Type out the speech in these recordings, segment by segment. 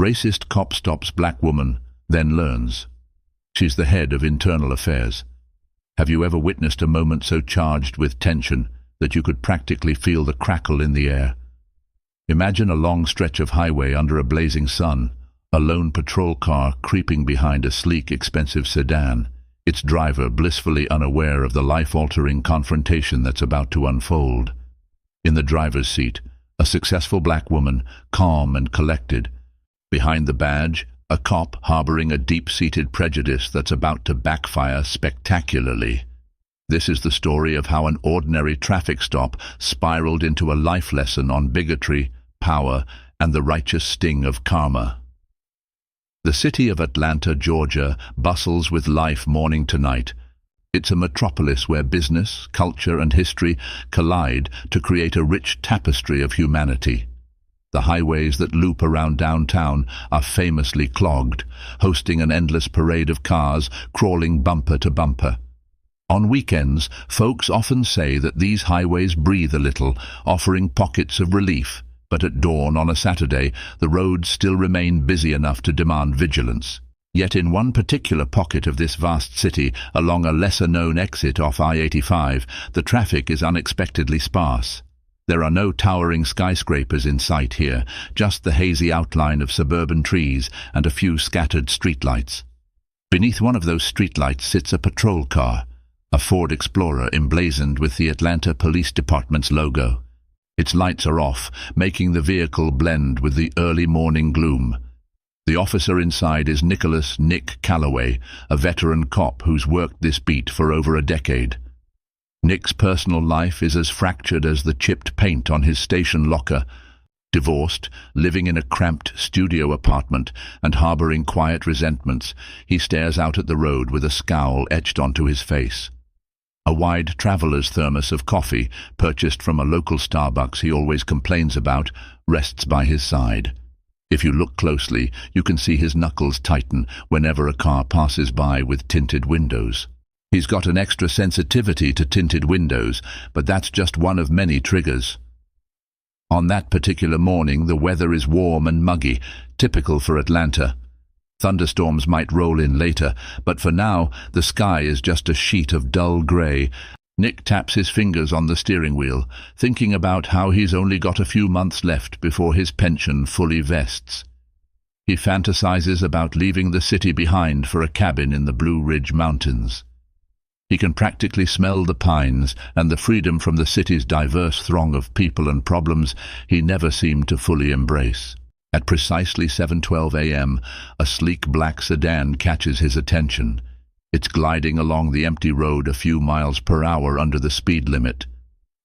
Racist cop stops black woman, then learns. She's the head of internal affairs. Have you ever witnessed a moment so charged with tension that you could practically feel the crackle in the air? Imagine a long stretch of highway under a blazing sun, a lone patrol car creeping behind a sleek, expensive sedan, its driver blissfully unaware of the life-altering confrontation that's about to unfold. In the driver's seat, a successful black woman, calm and collected. Behind the badge, a cop harboring a deep-seated prejudice that's about to backfire spectacularly. This is the story of how an ordinary traffic stop spiraled into a life lesson on bigotry, power, and the righteous sting of karma. The city of Atlanta, Georgia, bustles with life morning to night. It's a metropolis where business, culture, and history collide to create a rich tapestry of humanity. The highways that loop around downtown are famously clogged, hosting an endless parade of cars crawling bumper to bumper. On weekends, folks often say that these highways breathe a little, offering pockets of relief. But at dawn on a Saturday, the roads still remain busy enough to demand vigilance. Yet in one particular pocket of this vast city, along a lesser-known exit off I-85, the traffic is unexpectedly sparse. There are no towering skyscrapers in sight here, just the hazy outline of suburban trees and a few scattered streetlights. Beneath one of those streetlights sits a patrol car, a Ford Explorer emblazoned with the Atlanta Police Department's logo. Its lights are off, making the vehicle blend with the early morning gloom. The officer inside is Nicholas "Nick" Calloway, a veteran cop who's worked this beat for over a decade. Nick's personal life is as fractured as the chipped paint on his station locker. Divorced, living in a cramped studio apartment, and harboring quiet resentments, he stares out at the road with a scowl etched onto his face. A wide traveler's thermos of coffee, purchased from a local Starbucks he always complains about, rests by his side. If you look closely, you can see his knuckles tighten whenever a car passes by with tinted windows. He's got an extra sensitivity to tinted windows, but that's just one of many triggers. On that particular morning, the weather is warm and muggy, typical for Atlanta. Thunderstorms might roll in later, but for now, the sky is just a sheet of dull grey. Nick taps his fingers on the steering wheel, thinking about how he's only got a few months left before his pension fully vests. He fantasizes about leaving the city behind for a cabin in the Blue Ridge Mountains. He can practically smell the pines and the freedom from the city's diverse throng of people and problems he never seemed to fully embrace. At precisely 7:12 a.m., a sleek black sedan catches his attention. It's gliding along the empty road a few miles per hour under the speed limit.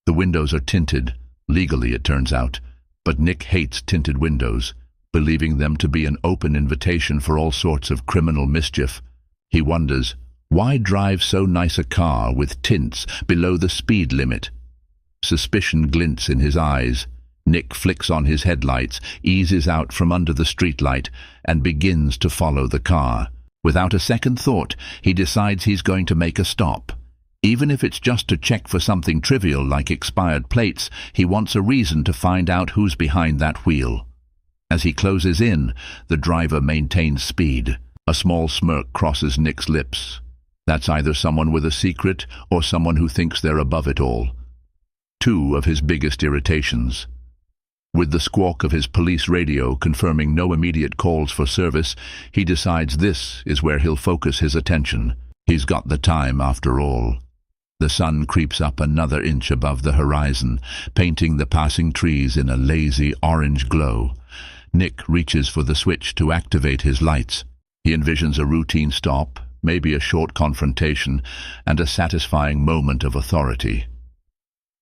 The windows are tinted, legally it turns out, but Nick hates tinted windows, believing them to be an open invitation for all sorts of criminal mischief. He wonders, why drive so nice a car with tints below the speed limit? Suspicion glints in his eyes. Nick flicks on his headlights, eases out from under the streetlight, and begins to follow the car. Without a second thought, he decides he's going to make a stop. Even if it's just to check for something trivial like expired plates, he wants a reason to find out who's behind that wheel. As he closes in, the driver maintains speed. A small smirk crosses Nick's lips. That's either someone with a secret or someone who thinks they're above it all. Two of his biggest irritations. With the squawk of his police radio confirming no immediate calls for service, he decides this is where he'll focus his attention. He's got the time after all. The sun creeps up another inch above the horizon, painting the passing trees in a lazy orange glow. Nick reaches for the switch to activate his lights. He envisions a routine stop, maybe a short confrontation, and a satisfying moment of authority.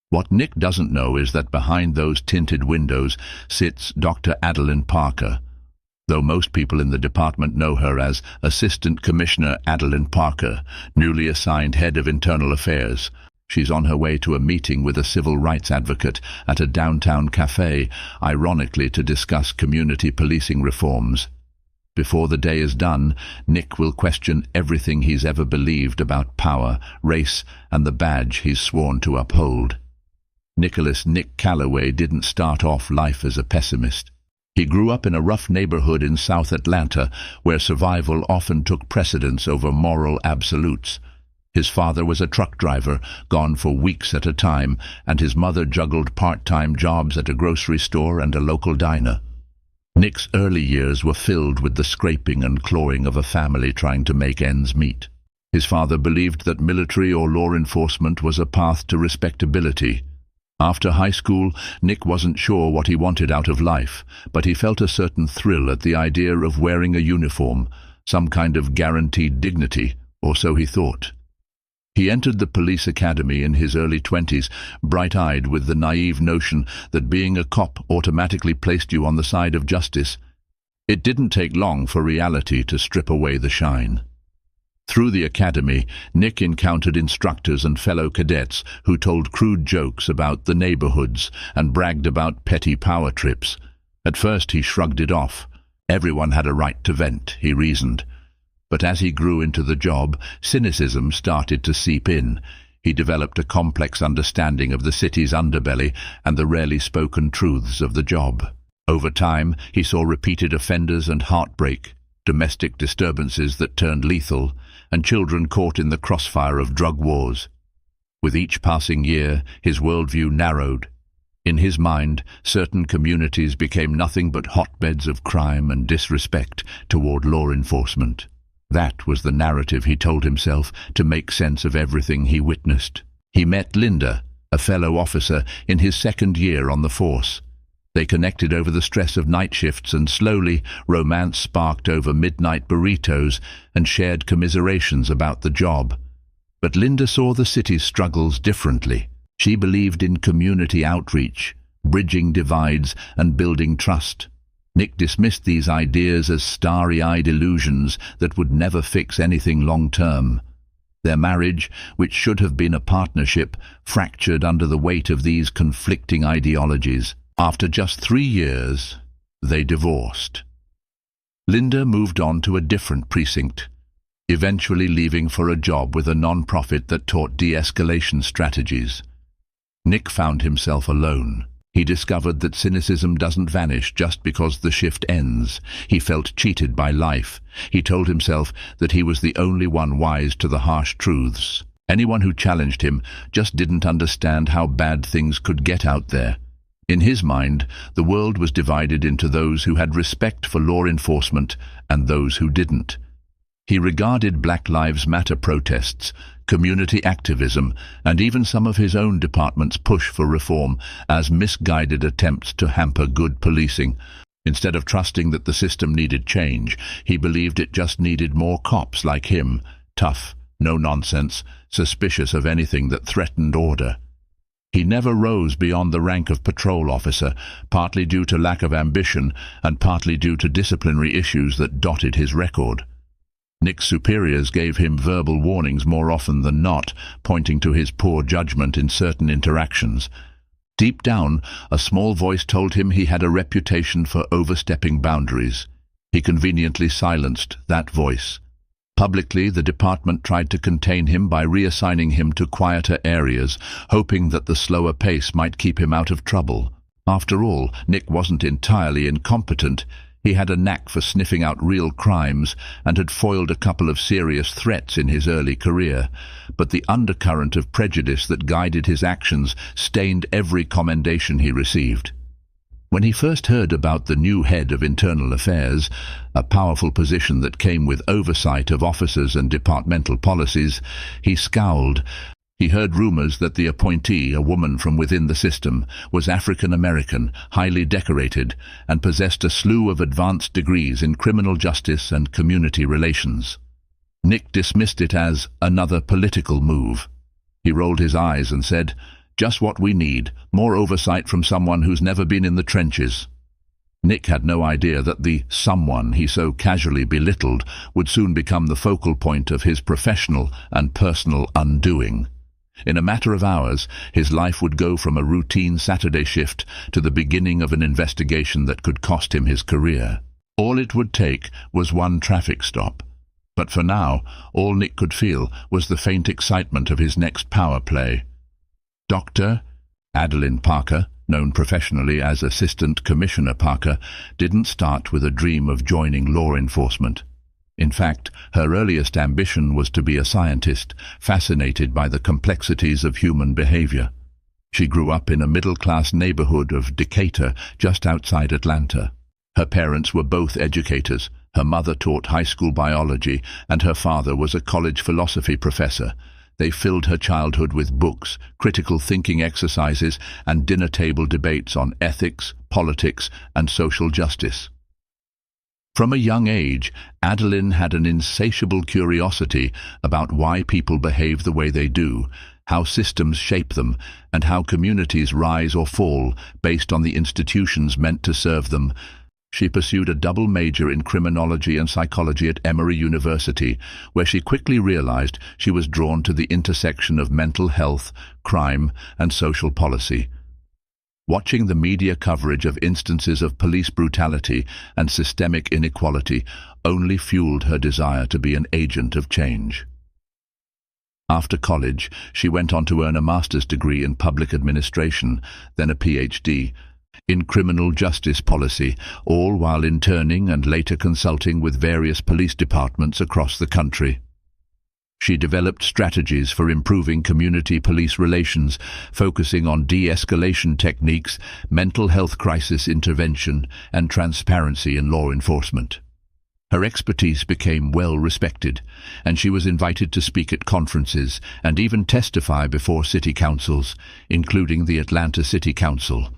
What Nick doesn't know is that behind those tinted windows sits Dr. Adeline Parker. Though most people in the department know her as Assistant Commissioner Adeline Parker, newly assigned Head of Internal Affairs, she's on her way to a meeting with a civil rights advocate at a downtown cafe, ironically to discuss community policing reforms. Before the day is done, Nick will question everything he's ever believed about power, race, and the badge he's sworn to uphold. Nicholas "Nick" Calloway didn't start off life as a pessimist. He grew up in a rough neighborhood in South Atlanta where survival often took precedence over moral absolutes. His father was a truck driver, gone for weeks at a time, and his mother juggled part-time jobs at a grocery store and a local diner. Nick's early years were filled with the scraping and clawing of a family trying to make ends meet. His father believed that military or law enforcement was a path to respectability. After high school, Nick wasn't sure what he wanted out of life, but he felt a certain thrill at the idea of wearing a uniform, some kind of guaranteed dignity, or so he thought. He entered the police academy in his early 20s, bright-eyed with the naive notion that being a cop automatically placed you on the side of justice. It didn't take long for reality to strip away the shine. Through the academy, Nick encountered instructors and fellow cadets who told crude jokes about the neighborhoods and bragged about petty power trips. At first he shrugged it off. Everyone had a right to vent, he reasoned. But as he grew into the job, cynicism started to seep in. He developed a complex understanding of the city's underbelly and the rarely spoken truths of the job. Over time, he saw repeated offenders and heartbreak, domestic disturbances that turned lethal, and children caught in the crossfire of drug wars. With each passing year, his worldview narrowed. In his mind, certain communities became nothing but hotbeds of crime and disrespect toward law enforcement. That was the narrative he told himself to make sense of everything he witnessed. He met Linda, a fellow officer, in his second year on the force. They connected over the stress of night shifts, and slowly romance sparked over midnight burritos and shared commiserations about the job. But Linda saw the city's struggles differently. She believed in community outreach, bridging divides and building trust. Nick dismissed these ideas as starry-eyed illusions that would never fix anything long-term. Their marriage, which should have been a partnership, fractured under the weight of these conflicting ideologies. After just 3 years, they divorced. Linda moved on to a different precinct, eventually leaving for a job with a non-profit that taught de-escalation strategies. Nick found himself alone. He discovered that cynicism doesn't vanish just because the shift ends. He felt cheated by life. He told himself that he was the only one wise to the harsh truths. Anyone who challenged him just didn't understand how bad things could get out there. In his mind, the world was divided into those who had respect for law enforcement and those who didn't. He regarded Black Lives Matter protests, community activism, and even some of his own department's push for reform as misguided attempts to hamper good policing. Instead of trusting that the system needed change, he believed it just needed more cops like him, tough, no-nonsense, suspicious of anything that threatened order. He never rose beyond the rank of patrol officer, partly due to lack of ambition and partly due to disciplinary issues that dotted his record. Nick's superiors gave him verbal warnings more often than not, pointing to his poor judgment in certain interactions. Deep down, a small voice told him he had a reputation for overstepping boundaries. He conveniently silenced that voice. Publicly, the department tried to contain him by reassigning him to quieter areas, hoping that the slower pace might keep him out of trouble. After all, Nick wasn't entirely incompetent. He had a knack for sniffing out real crimes and had foiled a couple of serious threats in his early career. But the undercurrent of prejudice that guided his actions stained every commendation he received. When he first heard about the new head of Internal Affairs, a powerful position that came with oversight of officers and departmental policies, he scowled. He heard rumors that the appointee, a woman from within the system, was African-American, highly decorated, and possessed a slew of advanced degrees in criminal justice and community relations. Nick dismissed it as another political move. He rolled his eyes and said, "Just what we need, more oversight from someone who's never been in the trenches." Nick had no idea that the someone he so casually belittled would soon become the focal point of his professional and personal undoing. In a matter of hours, his life would go from a routine Saturday shift to the beginning of an investigation that could cost him his career. All it would take was one traffic stop. But for now, all Nick could feel was the faint excitement of his next power play. Dr. Adeline Parker, known professionally as Assistant Commissioner Parker, didn't start with a dream of joining law enforcement. In fact, her earliest ambition was to be a scientist, fascinated by the complexities of human behavior. She grew up in a middle-class neighborhood of Decatur, just outside Atlanta. Her parents were both educators. Her mother taught high school biology, and her father was a college philosophy professor. They filled her childhood with books, critical thinking exercises, and dinner-table debates on ethics, politics, and social justice. From a young age, Adeline had an insatiable curiosity about why people behave the way they do, how systems shape them, and how communities rise or fall based on the institutions meant to serve them. She pursued a double major in criminology and psychology at Emory University, where she quickly realized she was drawn to the intersection of mental health, crime, and social policy. Watching the media coverage of instances of police brutality and systemic inequality only fueled her desire to be an agent of change. After college, she went on to earn a master's degree in public administration, then a PhD in criminal justice policy, all while interning and later consulting with various police departments across the country. She developed strategies for improving community police relations, focusing on de-escalation techniques, mental health crisis intervention, and transparency in law enforcement. Her expertise became well respected, and she was invited to speak at conferences and even testify before city councils, including the Atlanta City Council.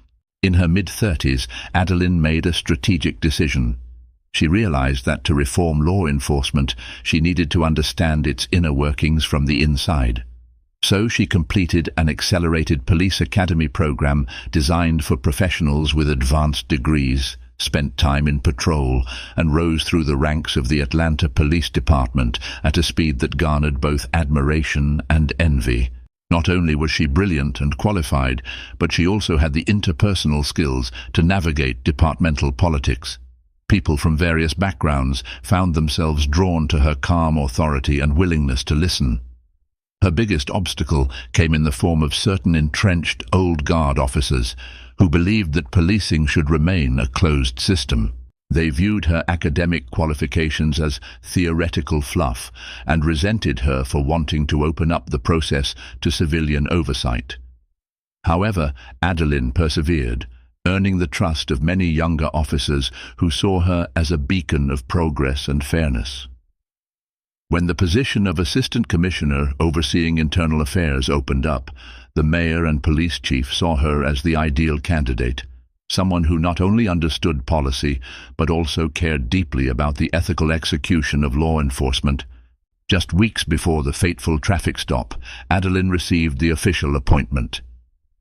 In her mid-30s, Adeline made a strategic decision. She realized that to reform law enforcement, she needed to understand its inner workings from the inside. So she completed an accelerated police academy program designed for professionals with advanced degrees, spent time in patrol, and rose through the ranks of the Atlanta Police Department at a speed that garnered both admiration and envy. Not only was she brilliant and qualified, but she also had the interpersonal skills to navigate departmental politics. People from various backgrounds found themselves drawn to her calm authority and willingness to listen. Her biggest obstacle came in the form of certain entrenched old guard officers who believed that policing should remain a closed system. They viewed her academic qualifications as theoretical fluff and resented her for wanting to open up the process to civilian oversight. However, Adeline persevered, earning the trust of many younger officers who saw her as a beacon of progress and fairness. When the position of Assistant Commissioner overseeing internal affairs opened up, the mayor and police chief saw her as the ideal candidate, someone who not only understood policy, but also cared deeply about the ethical execution of law enforcement. Just weeks before the fateful traffic stop, Adeline received the official appointment.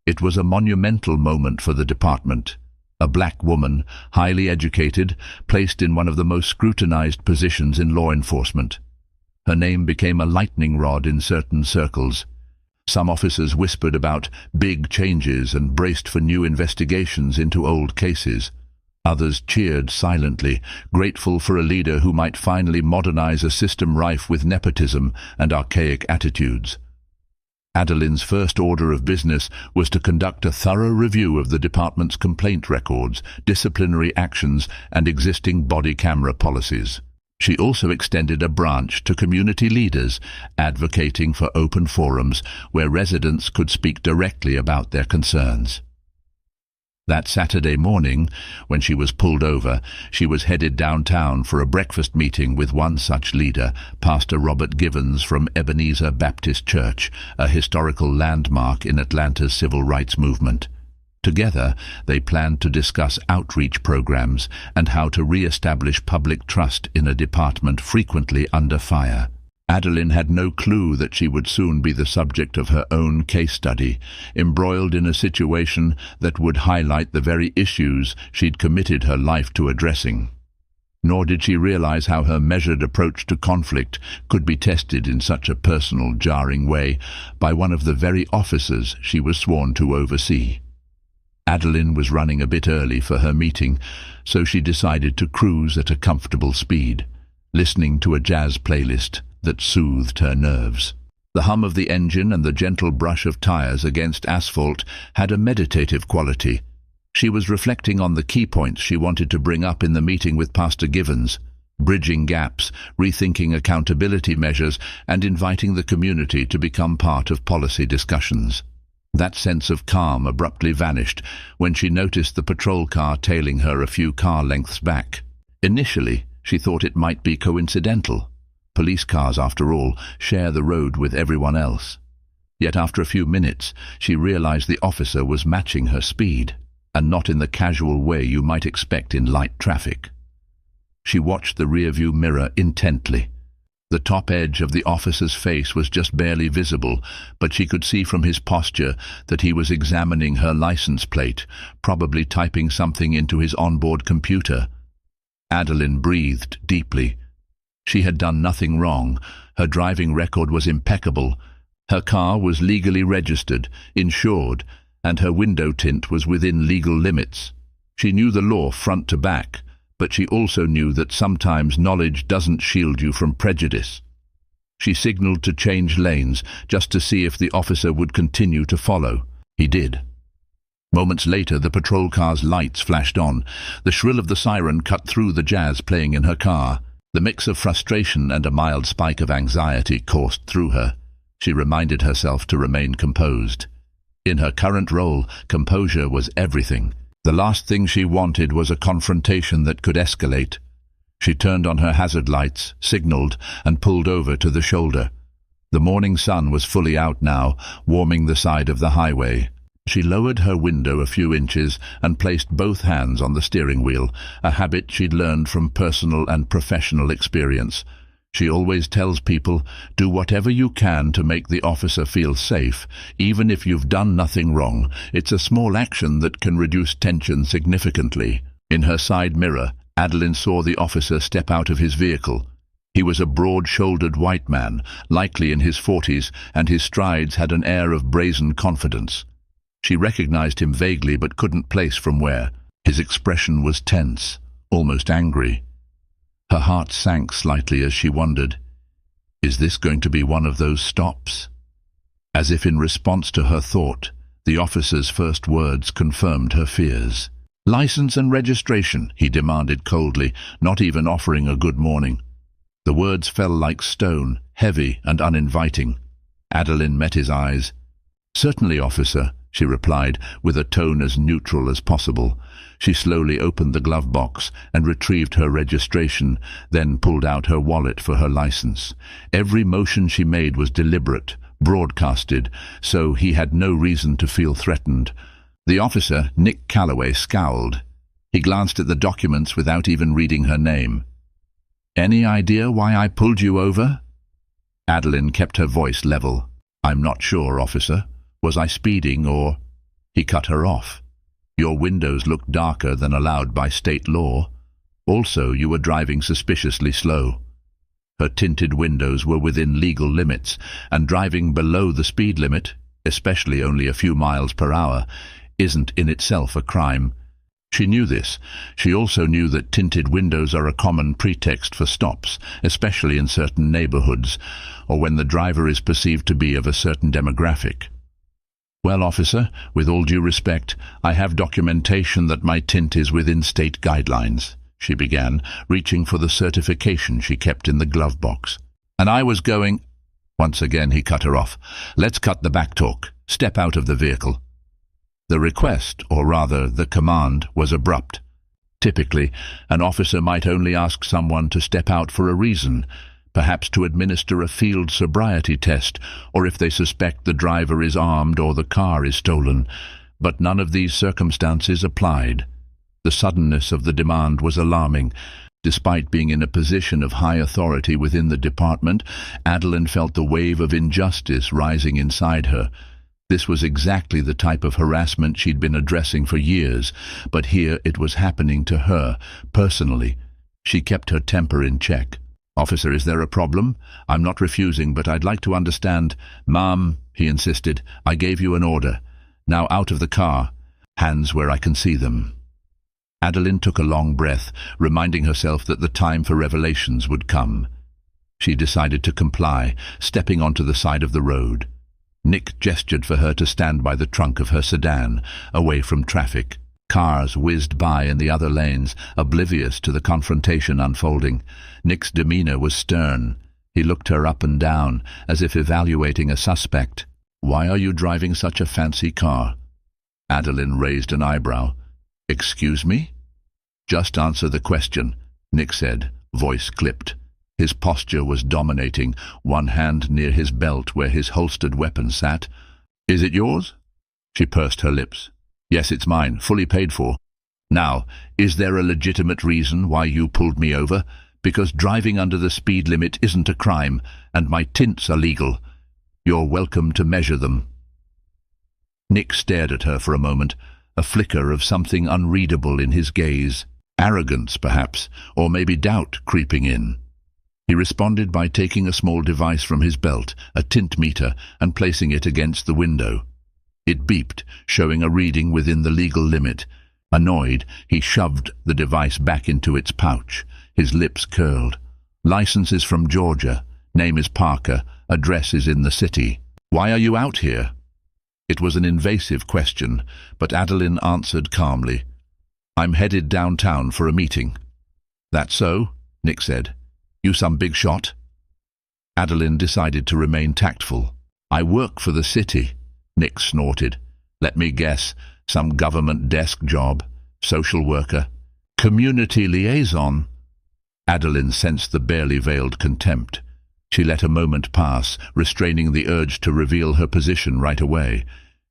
It was a monumental moment for the department. A black woman, highly educated, placed in one of the most scrutinized positions in law enforcement. Her name became a lightning rod in certain circles. Some officers whispered about big changes and braced for new investigations into old cases. Others cheered silently, grateful for a leader who might finally modernize a system rife with nepotism and archaic attitudes. Adeline's first order of business was to conduct a thorough review of the department's complaint records, disciplinary actions, and existing body camera policies. She also extended a branch to community leaders, advocating for open forums where residents could speak directly about their concerns. That Saturday morning, when she was pulled over, she was headed downtown for a breakfast meeting with one such leader, Pastor Robert Givens from Ebenezer Baptist Church, a historical landmark in Atlanta's civil rights movement. Together, they planned to discuss outreach programs and how to re-establish public trust in a department frequently under fire. Adeline had no clue that she would soon be the subject of her own case study, embroiled in a situation that would highlight the very issues she'd committed her life to addressing. Nor did she realize how her measured approach to conflict could be tested in such a personal, jarring way by one of the very officers she was sworn to oversee. Adeline was running a bit early for her meeting, so she decided to cruise at a comfortable speed, listening to a jazz playlist that soothed her nerves. The hum of the engine and the gentle brush of tires against asphalt had a meditative quality. She was reflecting on the key points she wanted to bring up in the meeting with Pastor Givens, bridging gaps, rethinking accountability measures, and inviting the community to become part of policy discussions. That sense of calm abruptly vanished when she noticed the patrol car tailing her a few car lengths back. Initially, she thought it might be coincidental. Police cars, after all, share the road with everyone else. Yet after a few minutes, she realized the officer was matching her speed, and not in the casual way you might expect in light traffic. She watched the rearview mirror intently. The top edge of the officer's face was just barely visible, but she could see from his posture that he was examining her license plate, probably typing something into his onboard computer. Adeline breathed deeply. She had done nothing wrong. Her driving record was impeccable. Her car was legally registered, insured, and her window tint was within legal limits. She knew the law front to back, but she also knew that sometimes knowledge doesn't shield you from prejudice. She signaled to change lanes, just to see if the officer would continue to follow. He did. Moments later, the patrol car's lights flashed on. The shrill of the siren cut through the jazz playing in her car. The mix of frustration and a mild spike of anxiety coursed through her. She reminded herself to remain composed. In her current role, composure was everything. The last thing she wanted was a confrontation that could escalate. She turned on her hazard lights, signaled, and pulled over to the shoulder. The morning sun was fully out now, warming the side of the highway. She lowered her window a few inches and placed both hands on the steering wheel, a habit she'd learned from personal and professional experience. She always tells people, do whatever you can to make the officer feel safe, even if you've done nothing wrong. It's a small action that can reduce tension significantly. In her side mirror, Adeline saw the officer step out of his vehicle. He was a broad-shouldered white man, likely in his 40s, and his strides had an air of brazen confidence. She recognized him vaguely but couldn't place from where. His expression was tense, almost angry. Her heart sank slightly as she wondered, is this going to be one of those stops? As if in response to her thought, the officer's first words confirmed her fears. "License and registration," he demanded coldly, not even offering a good morning. The words fell like stone, heavy and uninviting. Adeline met his eyes. "Certainly, officer," she replied, with a tone as neutral as possible. She slowly opened the glove box and retrieved her registration, then pulled out her wallet for her license. Every motion she made was deliberate, broadcasted, so he had no reason to feel threatened. The officer, Nick Calloway, scowled. He glanced at the documents without even reading her name. "Any idea why I pulled you over?" Adeline kept her voice level. "I'm not sure, officer. Was I speeding or—" He cut her off. "Your windows looked darker than allowed by state law. Also, you were driving suspiciously slow." Her tinted windows were within legal limits, and driving below the speed limit, especially only a few miles per hour, isn't in itself a crime. She knew this. She also knew that tinted windows are a common pretext for stops, especially in certain neighborhoods, or when the driver is perceived to be of a certain demographic. "Well, officer, with all due respect, I have documentation that my tint is within state guidelines," she began, reaching for the certification she kept in the glove box. "And I was going—" Once again he cut her off. "Let's cut the back talk. Step out of the vehicle." The request, or rather the command, was abrupt. Typically, an officer might only ask someone to step out for a reason, perhaps to administer a field sobriety test, or if they suspect the driver is armed or the car is stolen. But none of these circumstances applied. The suddenness of the demand was alarming. Despite being in a position of high authority within the department, Adeline felt the wave of injustice rising inside her. This was exactly the type of harassment she'd been addressing for years, but here it was happening to her, personally. She kept her temper in check. "Officer, is there a problem? I'm not refusing, but I'd like to understand—" "Ma'am," he insisted, "I gave you an order. Now out of the car. Hands where I can see them." Adeline took a long breath, reminding herself that the time for revelations would come. She decided to comply, stepping onto the side of the road. Nick gestured for her to stand by the trunk of her sedan, away from traffic. Cars whizzed by in the other lanes, oblivious to the confrontation unfolding. Nick's demeanor was stern. He looked her up and down, as if evaluating a suspect. "Why are you driving such a fancy car?" Adeline raised an eyebrow. "Excuse me?" "Just answer the question," Nick said, voice clipped. His posture was dominating, one hand near his belt where his holstered weapon sat. "Is it yours?" She pursed her lips. "Yes, it's mine, fully paid for." "Now, is there a legitimate reason why you pulled me over? Because driving under the speed limit isn't a crime, and my tints are legal. You're welcome to measure them." Nick stared at her for a moment, a flicker of something unreadable in his gaze. Arrogance, perhaps, or maybe doubt creeping in. He responded by taking a small device from his belt, a tint meter, and placing it against the window. It beeped, showing a reading within the legal limit. Annoyed, he shoved the device back into its pouch. His lips curled. "License is from Georgia. Name is Parker. Address is in the city. Why are you out here?" It was an invasive question, but Adeline answered calmly. "I'm headed downtown for a meeting." "That so?" Nick said. "You some big shot?" Adeline decided to remain tactful. "I work for the city," Nick snorted. "Let me guess, some government desk job, social worker, community liaison." Adeline sensed the barely veiled contempt. She let a moment pass, restraining the urge to reveal her position right away.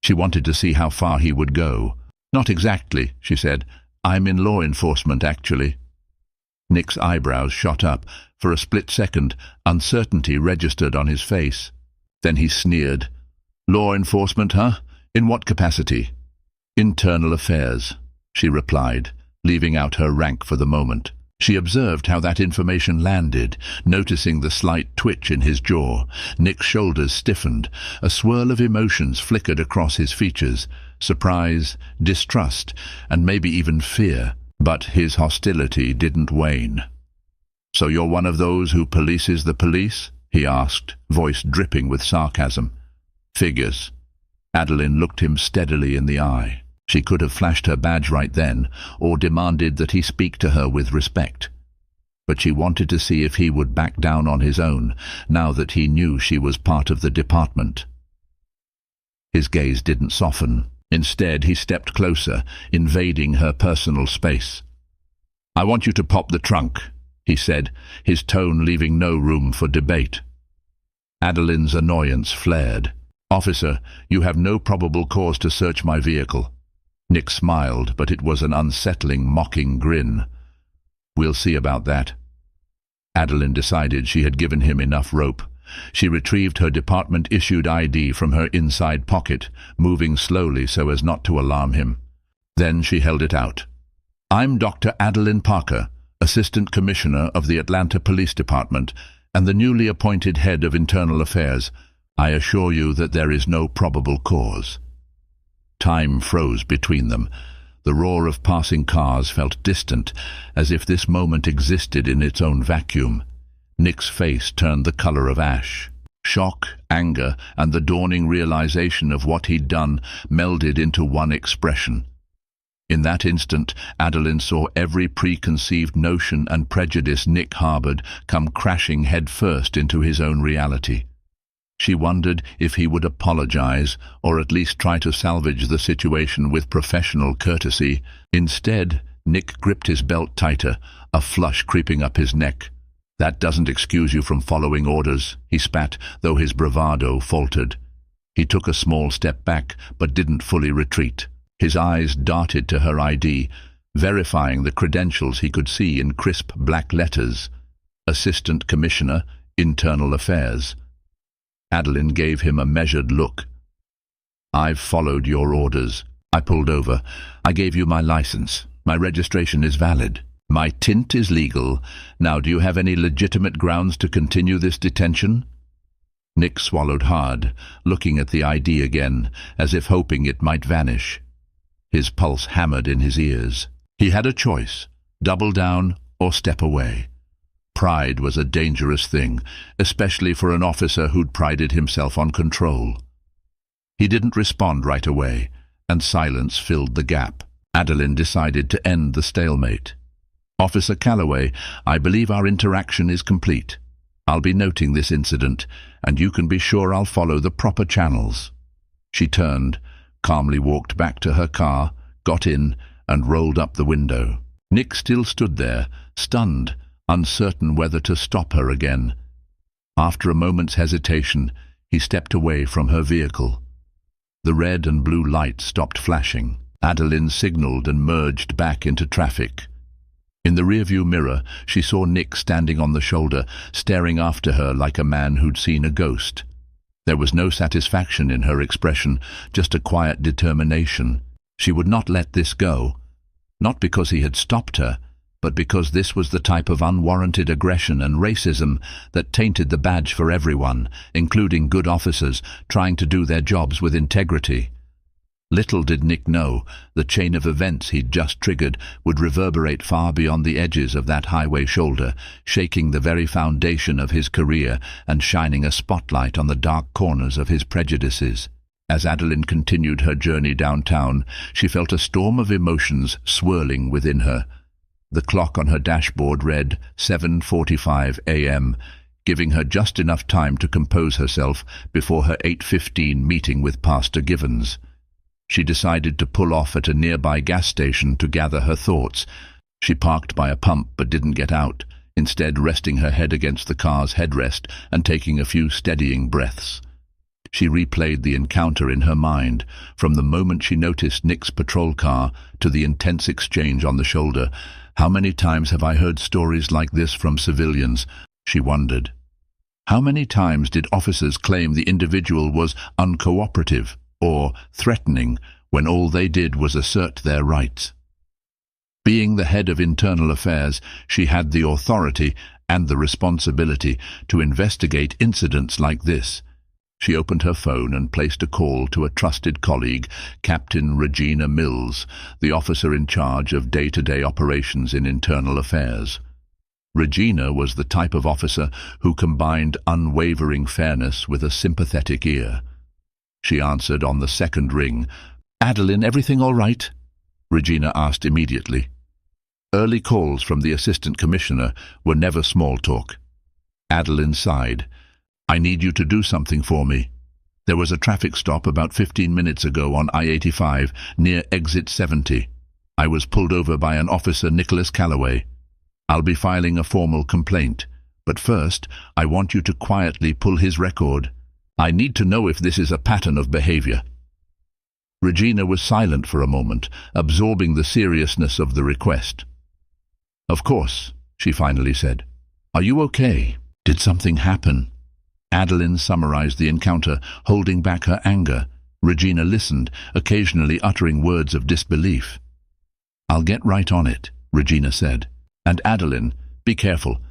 She wanted to see how far he would go. "Not exactly," she said. "I'm in law enforcement, actually." Nick's eyebrows shot up. For a split second, uncertainty registered on his face. Then he sneered. "Law enforcement, huh? In what capacity?" "Internal affairs," she replied, leaving out her rank for the moment. She observed how that information landed, noticing the slight twitch in his jaw. Nick's shoulders stiffened. A swirl of emotions flickered across his features. Surprise, distrust, and maybe even fear. But his hostility didn't wane. "So you're one of those who polices the police?" he asked, voice dripping with sarcasm. "Figures." Adeline looked him steadily in the eye. She could have flashed her badge right then, or demanded that he speak to her with respect. But she wanted to see if he would back down on his own, now that he knew she was part of the department. His gaze didn't soften. Instead, he stepped closer, invading her personal space. "I want you to pop the trunk," he said, his tone leaving no room for debate. Adeline's annoyance flared. "Officer, you have no probable cause to search my vehicle." Nick smiled, but it was an unsettling, mocking grin. "We'll see about that." Adeline decided she had given him enough rope. She retrieved her department-issued ID from her inside pocket, moving slowly so as not to alarm him. Then she held it out. "I'm Dr. Adeline Parker, Assistant Commissioner of the Atlanta Police Department and the newly appointed Head of Internal Affairs. I assure you that there is no probable cause." Time froze between them. The roar of passing cars felt distant, as if this moment existed in its own vacuum. Nick's face turned the color of ash. Shock, anger, and the dawning realization of what he'd done melded into one expression. In that instant, Adeline saw every preconceived notion and prejudice Nick harbored come crashing headfirst into his own reality. She wondered if he would apologize, or at least try to salvage the situation with professional courtesy. Instead, Nick gripped his belt tighter, a flush creeping up his neck. "That doesn't excuse you from following orders," he spat, though his bravado faltered. He took a small step back, but didn't fully retreat. His eyes darted to her ID, verifying the credentials he could see in crisp black letters. Assistant Commissioner, Internal Affairs. Adeline gave him a measured look. "I've followed your orders." I pulled over. "I gave you my license. My registration is valid. My tint is legal. Now, do you have any legitimate grounds to continue this detention?" Nick swallowed hard, looking at the ID again, as if hoping it might vanish. His pulse hammered in his ears. He had a choice: double down or step away. Pride was a dangerous thing, especially for an officer who'd prided himself on control. He didn't respond right away, and silence filled the gap. Adeline decided to end the stalemate. "Officer Calloway, I believe our interaction is complete. I'll be noting this incident, and you can be sure I'll follow the proper channels." She turned, calmly walked back to her car, got in, and rolled up the window. Nick still stood there, stunned, uncertain whether to stop her again. After a moment's hesitation, he stepped away from her vehicle. The red and blue lights stopped flashing. Adeline signaled and merged back into traffic. In the rearview mirror, she saw Nick standing on the shoulder, staring after her like a man who'd seen a ghost. There was no satisfaction in her expression, just a quiet determination. She would not let this go. Not because he had stopped her, but because this was the type of unwarranted aggression and racism that tainted the badge for everyone, including good officers trying to do their jobs with integrity. Little did Nick know, the chain of events he'd just triggered would reverberate far beyond the edges of that highway shoulder, shaking the very foundation of his career and shining a spotlight on the dark corners of his prejudices. As Adeline continued her journey downtown, she felt a storm of emotions swirling within her. The clock on her dashboard read 7:45 a.m., giving her just enough time to compose herself before her 8:15 meeting with Pastor Givens. She decided to pull off at a nearby gas station to gather her thoughts. She parked by a pump but didn't get out, instead resting her head against the car's headrest and taking a few steadying breaths. She replayed the encounter in her mind, from the moment she noticed Nick's patrol car to the intense exchange on the shoulder. How many times have I heard stories like this from civilians? She wondered. How many times did officers claim the individual was uncooperative or threatening when all they did was assert their rights? Being the head of internal affairs, she had the authority and the responsibility to investigate incidents like this. She opened her phone and placed a call to a trusted colleague, Captain Regina Mills, the officer in charge of day-to-day operations in internal affairs. Regina was the type of officer who combined unwavering fairness with a sympathetic ear. She answered on the second ring. "Adeline, everything all right?" Regina asked immediately. Early calls from the assistant commissioner were never small talk. Adeline sighed. "I need you to do something for me. There was a traffic stop about 15 minutes ago on I-85 near exit 70. I was pulled over by an officer, Nicholas Calloway. I'll be filing a formal complaint, but first I want you to quietly pull his record. I need to know if this is a pattern of behavior." Regina was silent for a moment, absorbing the seriousness of the request. "Of course," she finally said. "Are you okay? Did something happen?" Adeline summarized the encounter, holding back her anger. Regina listened, occasionally uttering words of disbelief. "I'll get right on it," Regina said. "And Adeline, be careful.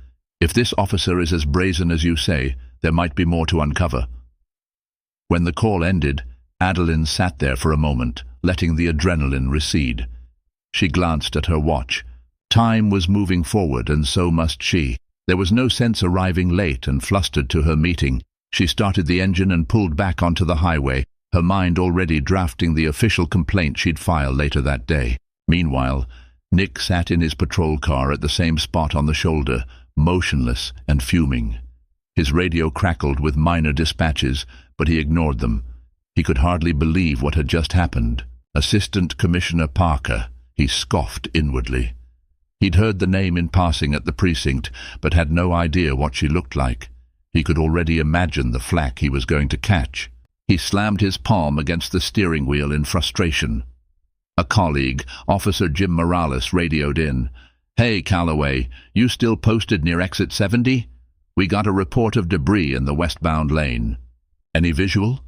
If this officer is as brazen as you say, there might be more to uncover." When the call ended, Adeline sat there for a moment, letting the adrenaline recede. She glanced at her watch. Time was moving forward, and so must she. There was no sense arriving late and flustered to her meeting. She started the engine and pulled back onto the highway, her mind already drafting the official complaint she'd file later that day. Meanwhile, Nick sat in his patrol car at the same spot on the shoulder, motionless and fuming. His radio crackled with minor dispatches, but he ignored them. He could hardly believe what had just happened. Assistant Commissioner Parker, he scoffed inwardly. He'd heard the name in passing at the precinct, but had no idea what she looked like. He could already imagine the flack he was going to catch. He slammed his palm against the steering wheel in frustration. A colleague, Officer Jim Morales, radioed in. "Hey, Calloway, you still posted near exit 70? We got a report of debris in the westbound lane." "Any visual?"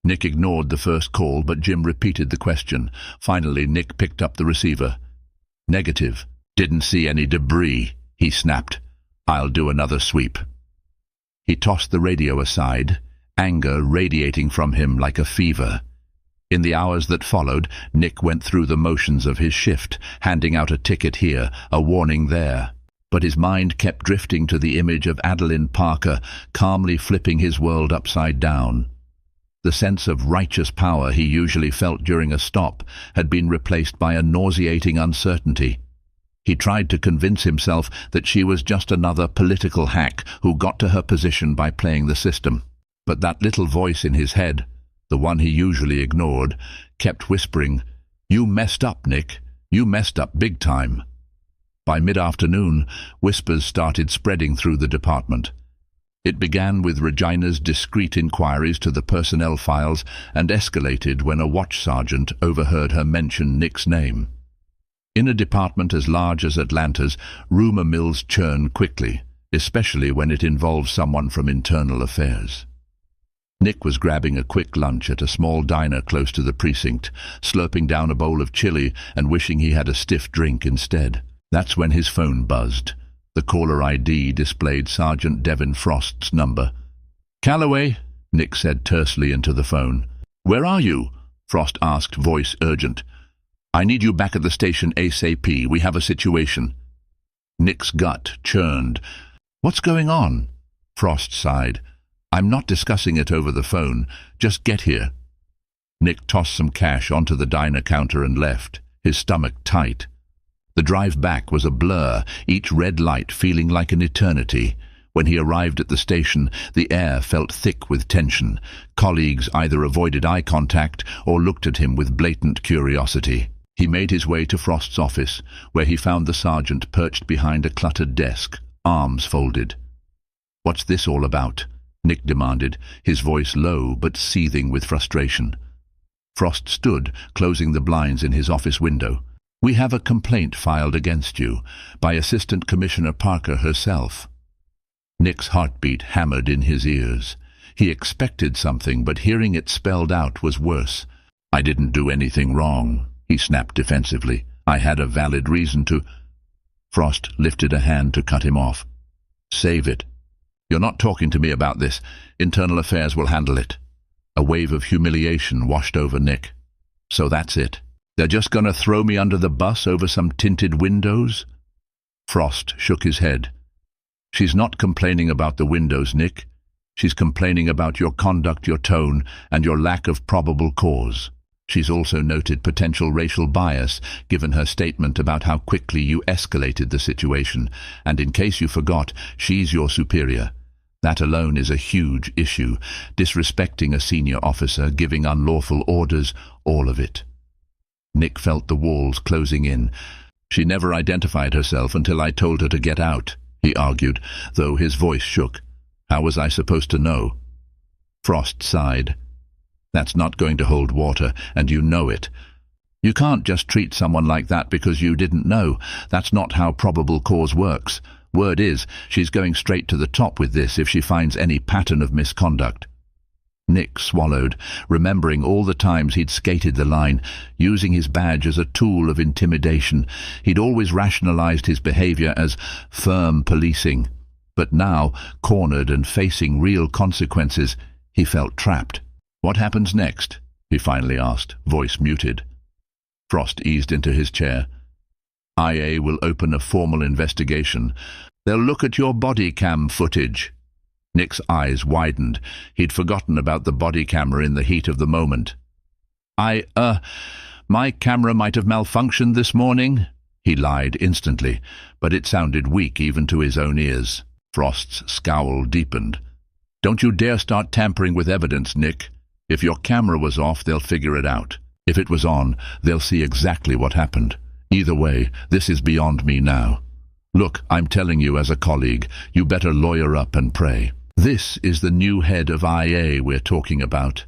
Nick ignored the first call, but Jim repeated the question. Finally, Nick picked up the receiver. "Negative. Didn't see any debris," he snapped. "I'll do another sweep." He tossed the radio aside, anger radiating from him like a fever. In the hours that followed, Nick went through the motions of his shift, handing out a ticket here, a warning there. but his mind kept drifting to the image of Adeline Parker calmly flipping his world upside down. The sense of righteous power he usually felt during a stop had been replaced by a nauseating uncertainty. He tried to convince himself that she was just another political hack who got to her position by playing the system. But that little voice in his head, the one he usually ignored, kept whispering, "You messed up, Nick. You messed up big time." By mid-afternoon, whispers started spreading through the department. It began with Regina's discreet inquiries to the personnel files and escalated when a watch sergeant overheard her mention Nick's name. In a department as large as Atlanta's, rumor mills churn quickly, especially when it involves someone from internal affairs. Nick was grabbing a quick lunch at a small diner close to the precinct, slurping down a bowl of chili and wishing he had a stiff drink instead. That's when his phone buzzed. The caller ID displayed Sergeant Devin Frost's number. "Calloway," Nick said tersely into the phone. "Where are you?" Frost asked, voice urgent. "I need you back at the station ASAP. We have a situation." Nick's gut churned. "What's going on?" Frost sighed. "I'm not discussing it over the phone. Just get here." Nick tossed some cash onto the diner counter and left, his stomach tight. The drive back was a blur, each red light feeling like an eternity. When he arrived at the station, the air felt thick with tension. Colleagues either avoided eye contact or looked at him with blatant curiosity. He made his way to Frost's office, where he found the sergeant perched behind a cluttered desk, arms folded. "What's this all about?" Nick demanded, his voice low but seething with frustration. Frost stood, closing the blinds in his office window. "We have a complaint filed against you by Assistant Commissioner Parker herself." Nick's heartbeat hammered in his ears. He expected something, but hearing it spelled out was worse. "I didn't do anything wrong," he snapped defensively. "I had a valid reason to—" Frost lifted a hand to cut him off. "Save it. You're not talking to me about this. Internal Affairs will handle it." A wave of humiliation washed over Nick. "So that's it. They're just going to throw me under the bus over some tinted windows?" Frost shook his head. "She's not complaining about the windows, Nick. She's complaining about your conduct, your tone, and your lack of probable cause. She's also noted potential racial bias, given her statement about how quickly you escalated the situation, and in case you forgot, she's your superior. That alone is a huge issue. Disrespecting a senior officer, giving unlawful orders, all of it." Nick felt the walls closing in. "She never identified herself until I told her to get out," he argued, though his voice shook. "How was I supposed to know?" Frost sighed. "That's not going to hold water, and you know it. You can't just treat someone like that because you didn't know. That's not how probable cause works. Word is, she's going straight to the top with this if she finds any pattern of misconduct." Nick swallowed, remembering all the times he'd skated the line, using his badge as a tool of intimidation. He'd always rationalized his behavior as firm policing. But now, cornered and facing real consequences, he felt trapped. "What happens next?" he finally asked, voice muted. Frost eased into his chair. "IA will open a formal investigation. They'll look at your body cam footage." Nick's eyes widened. He'd forgotten about the body camera in the heat of the moment. My camera might have malfunctioned this morning," he lied instantly, but it sounded weak even to his own ears. Frost's scowl deepened. "Don't you dare start tampering with evidence, Nick. If your camera was off, they'll figure it out. If it was on, they'll see exactly what happened. Either way, this is beyond me now. Look, I'm telling you as a colleague, you better lawyer up and pray. This is the new head of IA we're talking about.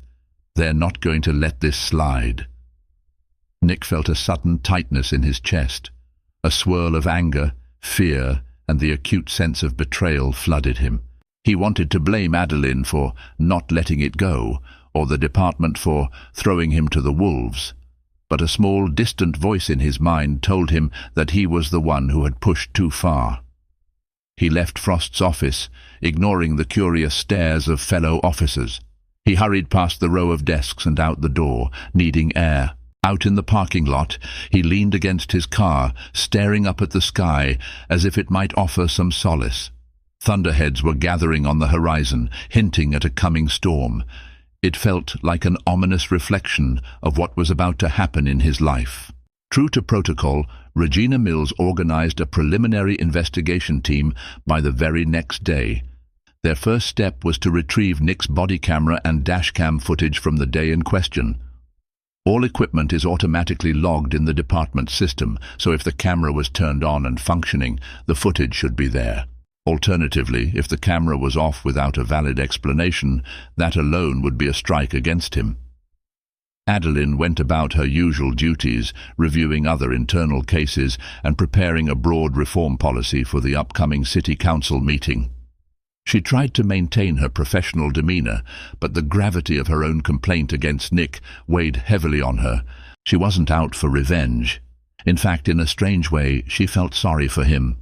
They're not going to let this slide." Nick felt a sudden tightness in his chest. A swirl of anger, fear, and the acute sense of betrayal flooded him. He wanted to blame Adeline for not letting it go, or the department for throwing him to the wolves. But a small, distant voice in his mind told him that he was the one who had pushed too far. He left Frost's office, ignoring the curious stares of fellow officers. He hurried past the row of desks and out the door, needing air. Out in the parking lot, he leaned against his car, staring up at the sky as if it might offer some solace. Thunderheads were gathering on the horizon, hinting at a coming storm. It felt like an ominous reflection of what was about to happen in his life. True to protocol, Regina Mills organized a preliminary investigation team by the very next day. Their first step was to retrieve Nick's body camera and dashcam footage from the day in question. All equipment is automatically logged in the department system, so if the camera was turned on and functioning, the footage should be there. Alternatively, if the camera was off without a valid explanation, that alone would be a strike against him. Adeline went about her usual duties, reviewing other internal cases and preparing a broad reform policy for the upcoming City Council meeting. She tried to maintain her professional demeanor, but the gravity of her own complaint against Nick weighed heavily on her. She wasn't out for revenge. In fact, in a strange way, she felt sorry for him.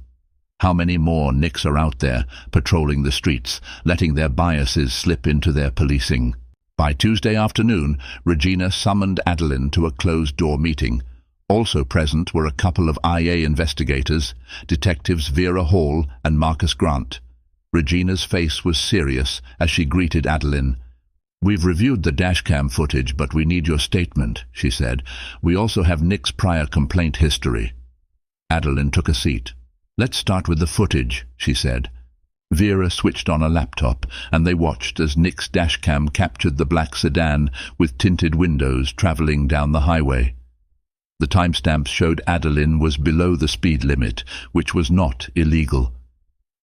How many more Nicks are out there, patrolling the streets, letting their biases slip into their policing? By Tuesday afternoon, Regina summoned Adeline to a closed-door meeting. Also present were a couple of IA investigators, Detectives Vera Hall and Marcus Grant. Regina's face was serious as she greeted Adeline. "We've reviewed the dashcam footage, but we need your statement," she said. "We also have Nick's prior complaint history." Adeline took a seat. "Let's start with the footage," she said. Vera switched on a laptop, and they watched as Nick's dashcam captured the black sedan with tinted windows traveling down the highway. The timestamps showed Adeline was below the speed limit, which was not illegal.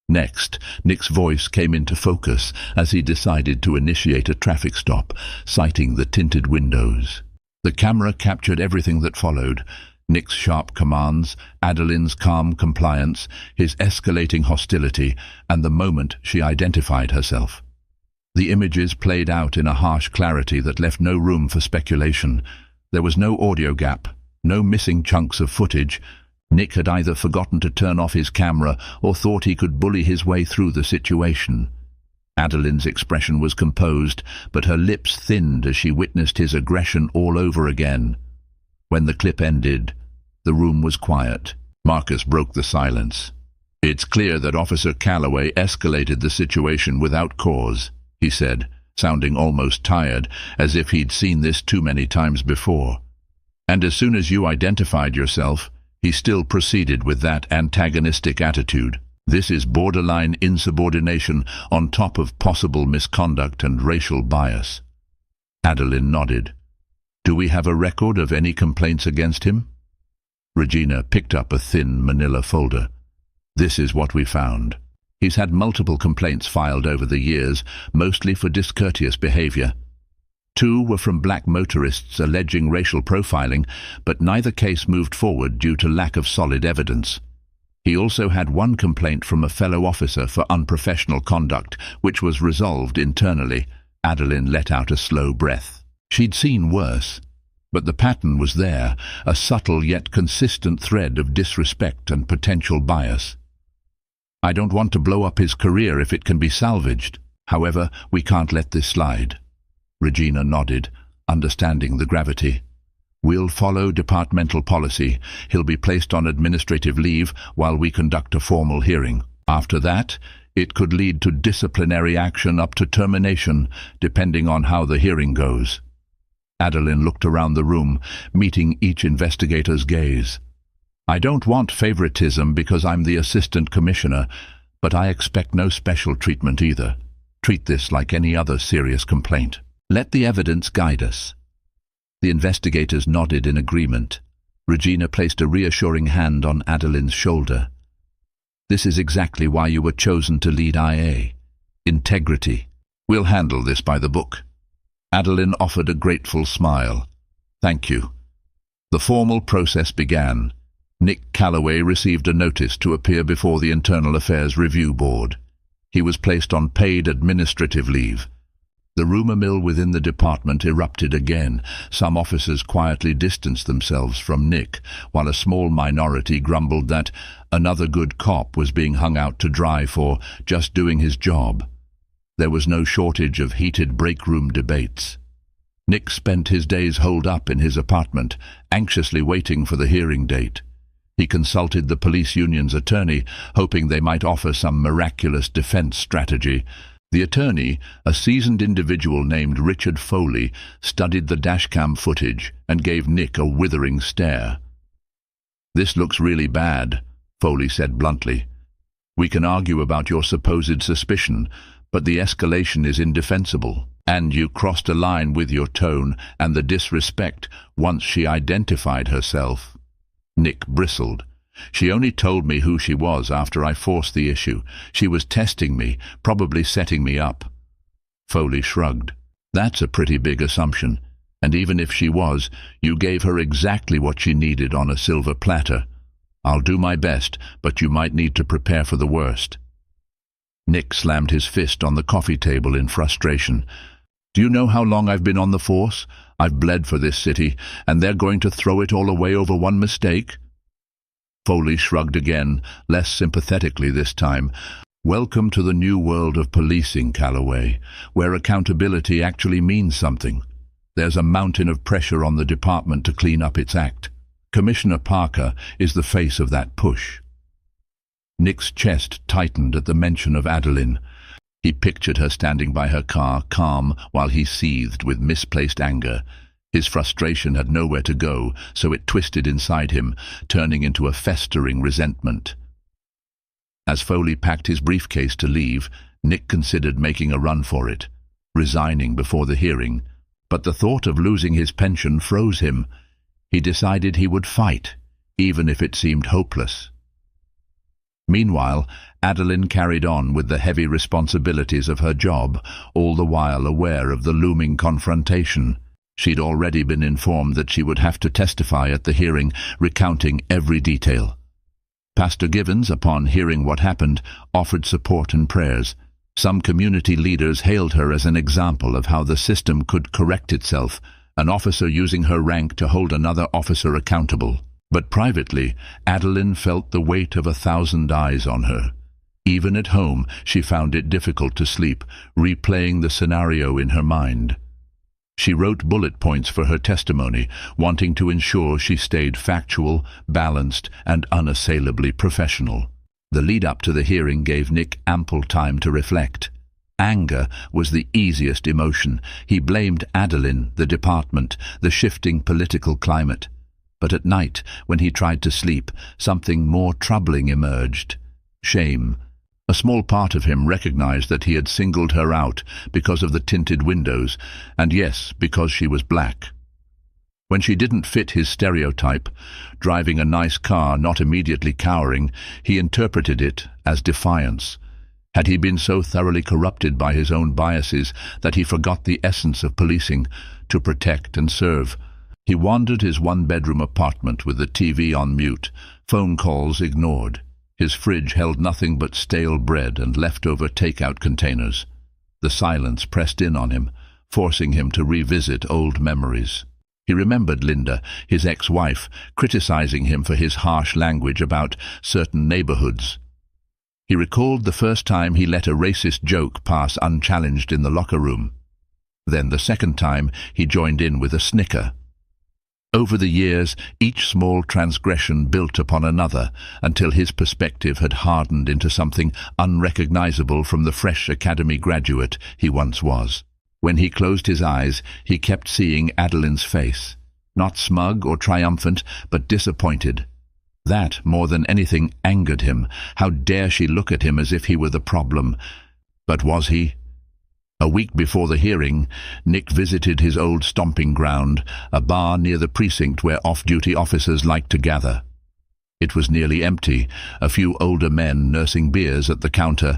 Next, Nick's voice came into focus as he decided to initiate a traffic stop, citing the tinted windows. The camera captured everything that followed: Nick's sharp commands, Adeline's calm compliance, his escalating hostility, and the moment she identified herself. The images played out in a harsh clarity that left no room for speculation. There was no audio gap, no missing chunks of footage. Nick had either forgotten to turn off his camera or thought he could bully his way through the situation. Adeline's expression was composed, but her lips thinned as she witnessed his aggression all over again. When the clip ended, the room was quiet. Marcus broke the silence. "It's clear that Officer Calloway escalated the situation without cause," he said, sounding almost tired, as if he'd seen this too many times before. "And as soon as you identified yourself, he still proceeded with that antagonistic attitude. This is borderline insubordination on top of possible misconduct and racial bias." Adeline nodded. "Do we have a record of any complaints against him?" Regina picked up a thin manila folder. "This is what we found. He's had multiple complaints filed over the years, mostly for discourteous behavior. 2 were from black motorists alleging racial profiling, but neither case moved forward due to lack of solid evidence. He also had 1 complaint from a fellow officer for unprofessional conduct, which was resolved internally." Adeline let out a slow breath. She'd seen worse, but the pattern was there, a subtle yet consistent thread of disrespect and potential bias. "I don't want to blow up his career if it can be salvaged. However, we can't let this slide." Regina nodded, understanding the gravity. "We'll follow departmental policy. He'll be placed on administrative leave while we conduct a formal hearing. After that, it could lead to disciplinary action up to termination, depending on how the hearing goes." Adeline looked around the room, meeting each investigator's gaze. "I don't want favoritism because I'm the assistant commissioner, but I expect no special treatment either. Treat this like any other serious complaint. Let the evidence guide us." The investigators nodded in agreement. Regina placed a reassuring hand on Adeline's shoulder. "This is exactly why you were chosen to lead IA. Integrity. We'll handle this by the book." Adeline offered a grateful smile. "Thank you." The formal process began. Nick Calloway received a notice to appear before the Internal Affairs Review Board. He was placed on paid administrative leave. The rumor mill within the department erupted again. Some officers quietly distanced themselves from Nick, while a small minority grumbled that another good cop was being hung out to dry for just doing his job. There was no shortage of heated break room debates. Nick spent his days holed up in his apartment, anxiously waiting for the hearing date. He consulted the police union's attorney, hoping they might offer some miraculous defense strategy. The attorney, a seasoned individual named Richard Foley, studied the dashcam footage and gave Nick a withering stare. "This looks really bad," Foley said bluntly. "We can argue about your supposed suspicion, but the escalation is indefensible. And you crossed a line with your tone and the disrespect once she identified herself." Nick bristled. "She only told me who she was after I forced the issue. She was testing me, probably setting me up." Foley shrugged. "That's a pretty big assumption. And even if she was, you gave her exactly what she needed on a silver platter. I'll do my best, but you might need to prepare for the worst." Nick slammed his fist on the coffee table in frustration. "Do you know how long I've been on the force? I've bled for this city, and they're going to throw it all away over one mistake?" Foley shrugged again, less sympathetically this time. "Welcome to the new world of policing, Calloway, where accountability actually means something. There's a mountain of pressure on the department to clean up its act. Commissioner Parker is the face of that push." Nick's chest tightened at the mention of Adeline. He pictured her standing by her car, calm, while he seethed with misplaced anger. His frustration had nowhere to go, so it twisted inside him, turning into a festering resentment. As Foley packed his briefcase to leave, Nick considered making a run for it, resigning before the hearing. But the thought of losing his pension froze him. He decided he would fight, even if it seemed hopeless. Meanwhile, Adeline carried on with the heavy responsibilities of her job, all the while aware of the looming confrontation. She'd already been informed that she would have to testify at the hearing, recounting every detail. Pastor Givens, upon hearing what happened, offered support and prayers. Some community leaders hailed her as an example of how the system could correct itself, an officer using her rank to hold another officer accountable. But privately, Adeline felt the weight of 1,000 eyes on her. Even at home, she found it difficult to sleep, replaying the scenario in her mind. She wrote bullet points for her testimony, wanting to ensure she stayed factual, balanced, and unassailably professional. The lead-up to the hearing gave Nick ample time to reflect. Anger was the easiest emotion. He blamed Adeline, the department, the shifting political climate. But at night, when he tried to sleep, something more troubling emerged. Shame. A small part of him recognized that he had singled her out because of the tinted windows, and yes, because she was black. When she didn't fit his stereotype, driving a nice car, not immediately cowering, he interpreted it as defiance. Had he been so thoroughly corrupted by his own biases that he forgot the essence of policing, to protect and serve? He wandered his one-bedroom apartment with the TV on mute, phone calls ignored. His fridge held nothing but stale bread and leftover takeout containers. The silence pressed in on him, forcing him to revisit old memories. He remembered Linda, his ex-wife, criticizing him for his harsh language about certain neighborhoods. He recalled the first time he let a racist joke pass unchallenged in the locker room. Then the second time he joined in with a snicker. Over the years, each small transgression built upon another, until his perspective had hardened into something unrecognizable from the fresh academy graduate he once was. When he closed his eyes, he kept seeing Adeline's face, not smug or triumphant, but disappointed. That, more than anything, angered him. How dare she look at him as if he were the problem? But was he? A week before the hearing, Nick visited his old stomping ground, a bar near the precinct where off-duty officers liked to gather. It was nearly empty, a few older men nursing beers at the counter.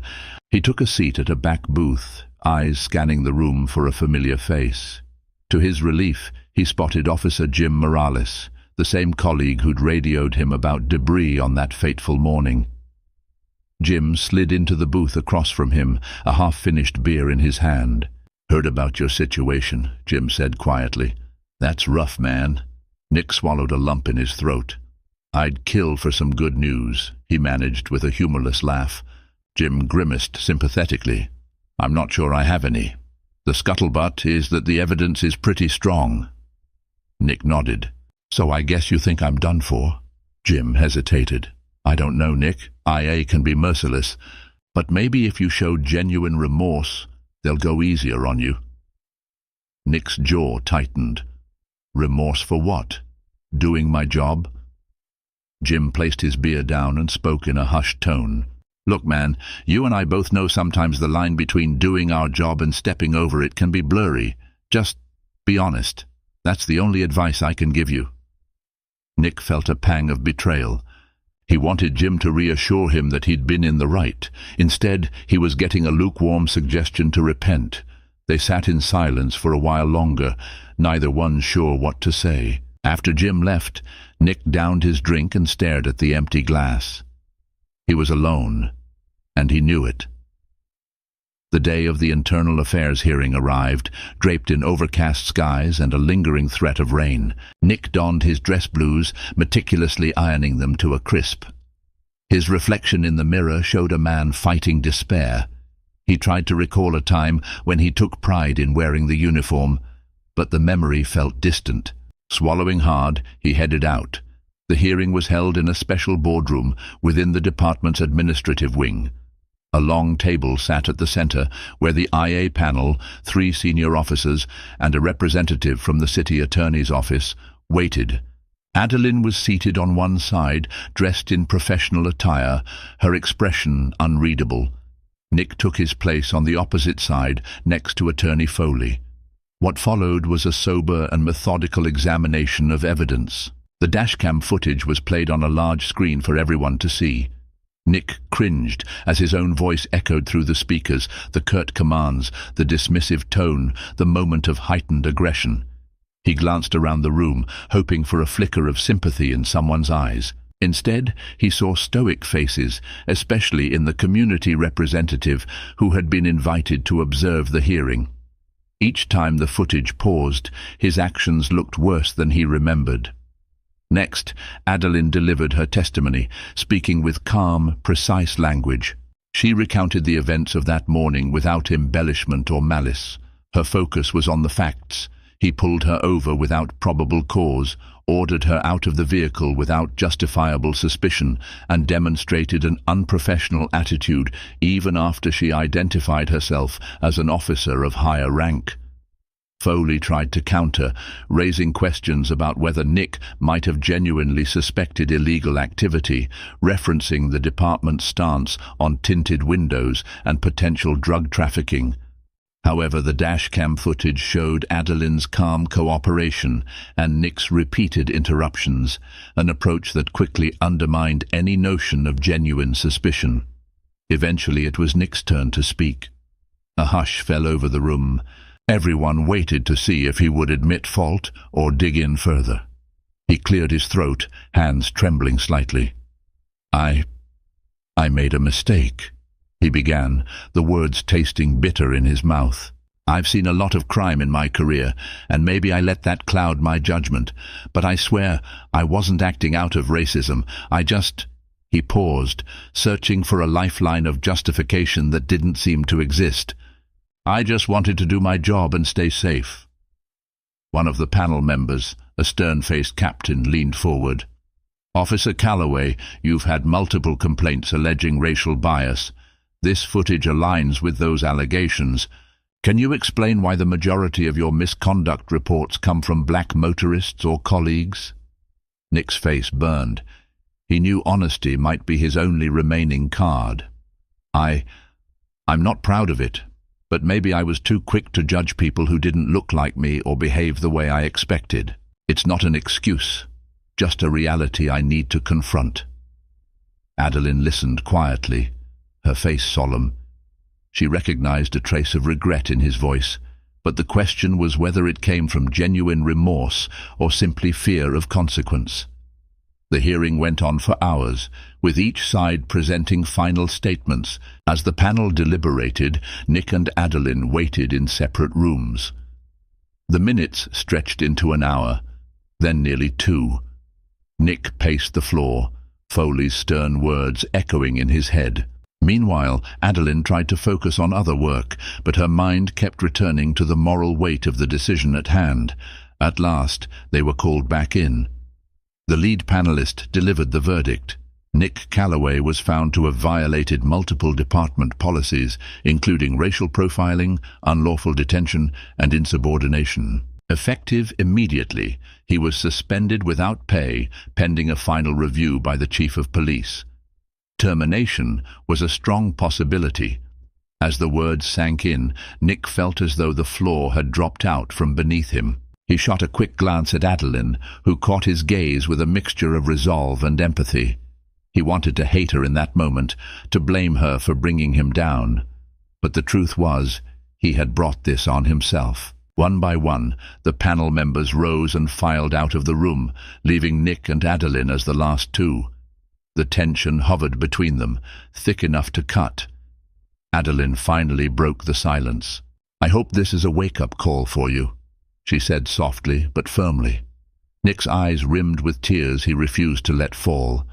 He took a seat at a back booth, eyes scanning the room for a familiar face. To his relief, he spotted Officer Jim Morales, the same colleague who'd radioed him about debris on that fateful morning. Jim slid into the booth across from him, a half-finished beer in his hand. "Heard about your situation," Jim said quietly. "That's rough, man." Nick swallowed a lump in his throat. "I'd kill for some good news," he managed with a humorless laugh. Jim grimaced sympathetically. "I'm not sure I have any." The scuttlebutt is that the evidence is pretty strong. Nick nodded. So I guess you think I'm done for? Jim hesitated. I don't know, Nick. IA can be merciless. But maybe if you show genuine remorse, they'll go easier on you. Nick's jaw tightened. Remorse for what? Doing my job? Jim placed his beer down and spoke in a hushed tone. Look, man, you and I both know sometimes the line between doing our job and stepping over it can be blurry. Just be honest. That's the only advice I can give you. Nick felt a pang of betrayal. He wanted Jim to reassure him that he'd been in the right. Instead, he was getting a lukewarm suggestion to repent. They sat in silence for a while longer, neither one sure what to say. After Jim left, Nick downed his drink and stared at the empty glass. He was alone, and he knew it. The day of the Internal Affairs hearing arrived, draped in overcast skies and a lingering threat of rain. Nick donned his dress blues, meticulously ironing them to a crisp. His reflection in the mirror showed a man fighting despair. He tried to recall a time when he took pride in wearing the uniform, but the memory felt distant. Swallowing hard, he headed out. The hearing was held in a special boardroom within the department's administrative wing. A long table sat at the center, where the IA panel, 3 senior officers, and a representative from the city attorney's office waited. Adeline was seated on one side, dressed in professional attire, her expression unreadable. Nick took his place on the opposite side, next to Attorney Foley. What followed was a sober and methodical examination of evidence. The dashcam footage was played on a large screen for everyone to see. Nick cringed as his own voice echoed through the speakers, the curt commands, the dismissive tone, the moment of heightened aggression. He glanced around the room, hoping for a flicker of sympathy in someone's eyes. Instead, he saw stoic faces, especially in the community representative who had been invited to observe the hearing. Each time the footage paused, his actions looked worse than he remembered. Next, Adeline delivered her testimony, speaking with calm, precise language. She recounted the events of that morning without embellishment or malice. Her focus was on the facts. He pulled her over without probable cause, ordered her out of the vehicle without justifiable suspicion, and demonstrated an unprofessional attitude even after she identified herself as an officer of higher rank. Foley tried to counter, raising questions about whether Nick might have genuinely suspected illegal activity, referencing the department's stance on tinted windows and potential drug trafficking. However, the dashcam footage showed Adeline's calm cooperation and Nick's repeated interruptions, an approach that quickly undermined any notion of genuine suspicion. Eventually, it was Nick's turn to speak. A hush fell over the room. Everyone waited to see if he would admit fault or dig in further. He cleared his throat, hands trembling slightly. I made a mistake, he began, the words tasting bitter in his mouth. I've seen a lot of crime in my career, and maybe I let that cloud my judgment, but I swear I wasn't acting out of racism. He paused, searching for a lifeline of justification that didn't seem to exist. I just wanted to do my job and stay safe. One of the panel members, a stern-faced captain, leaned forward. Officer Calloway, you've had multiple complaints alleging racial bias. This footage aligns with those allegations. Can you explain why the majority of your misconduct reports come from black motorists or colleagues? Nick's face burned. He knew honesty might be his only remaining card. I'm not proud of it. But maybe I was too quick to judge people who didn't look like me or behave the way I expected. It's not an excuse, just a reality I need to confront. Adeline listened quietly, her face solemn. She recognized a trace of regret in his voice, but the question was whether it came from genuine remorse or simply fear of consequence. The hearing went on for hours, with each side presenting final statements. As the panel deliberated, Nick and Adeline waited in separate rooms. The minutes stretched into an hour, then nearly 2. Nick paced the floor, Foley's stern words echoing in his head. Meanwhile, Adeline tried to focus on other work, but her mind kept returning to the moral weight of the decision at hand. At last, they were called back in. The lead panelist delivered the verdict. Nick Calloway was found to have violated multiple department policies, including racial profiling, unlawful detention, and insubordination. Effective immediately, he was suspended without pay, pending a final review by the Chief of Police. Termination was a strong possibility. As the words sank in, Nick felt as though the floor had dropped out from beneath him. He shot a quick glance at Adeline, who caught his gaze with a mixture of resolve and empathy. He wanted to hate her in that moment, to blame her for bringing him down. But the truth was, he had brought this on himself. One by one, the panel members rose and filed out of the room, leaving Nick and Adeline as the last two. The tension hovered between them, thick enough to cut. Adeline finally broke the silence. "I hope this is a wake-up call for you," she said softly but firmly. Nick's eyes rimmed with tears he refused to let fall.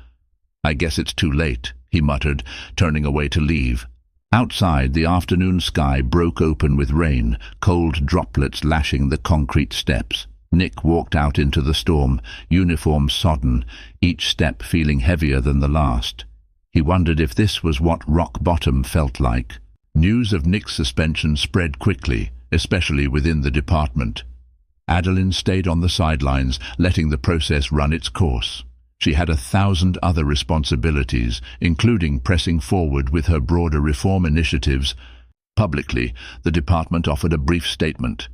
"I guess it's too late," he muttered, turning away to leave. Outside, the afternoon sky broke open with rain, cold droplets lashing the concrete steps. Nick walked out into the storm, uniform sodden, each step feeling heavier than the last. He wondered if this was what rock bottom felt like. News of Nick's suspension spread quickly, especially within the department. Adeline stayed on the sidelines, letting the process run its course. She had 1,000 other responsibilities, including pressing forward with her broader reform initiatives. Publicly, the department offered a brief statement.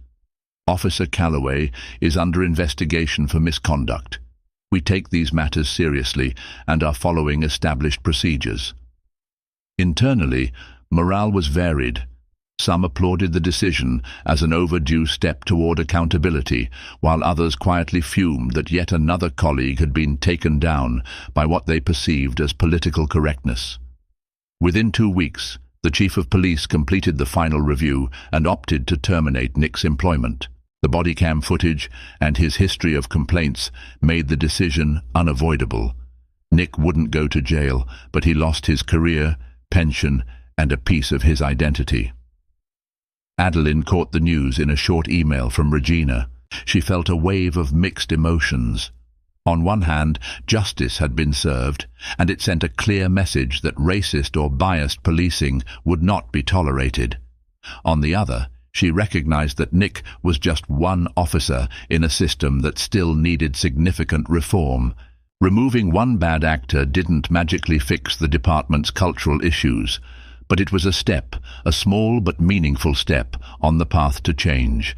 "Officer Calloway is under investigation for misconduct. We take these matters seriously and are following established procedures." Internally, morale was varied. Some applauded the decision as an overdue step toward accountability, while others quietly fumed that yet another colleague had been taken down by what they perceived as political correctness. Within 2 weeks, the Chief of Police completed the final review and opted to terminate Nick's employment. The body cam footage and his history of complaints made the decision unavoidable. Nick wouldn't go to jail, but he lost his career, pension, and a piece of his identity. Adeline caught the news in a short email from Regina. She felt a wave of mixed emotions. On one hand, justice had been served, and it sent a clear message that racist or biased policing would not be tolerated. On the other, she recognized that Nick was just one officer in a system that still needed significant reform. Removing one bad actor didn't magically fix the department's cultural issues, but it was a step, a small but meaningful step, on the path to change.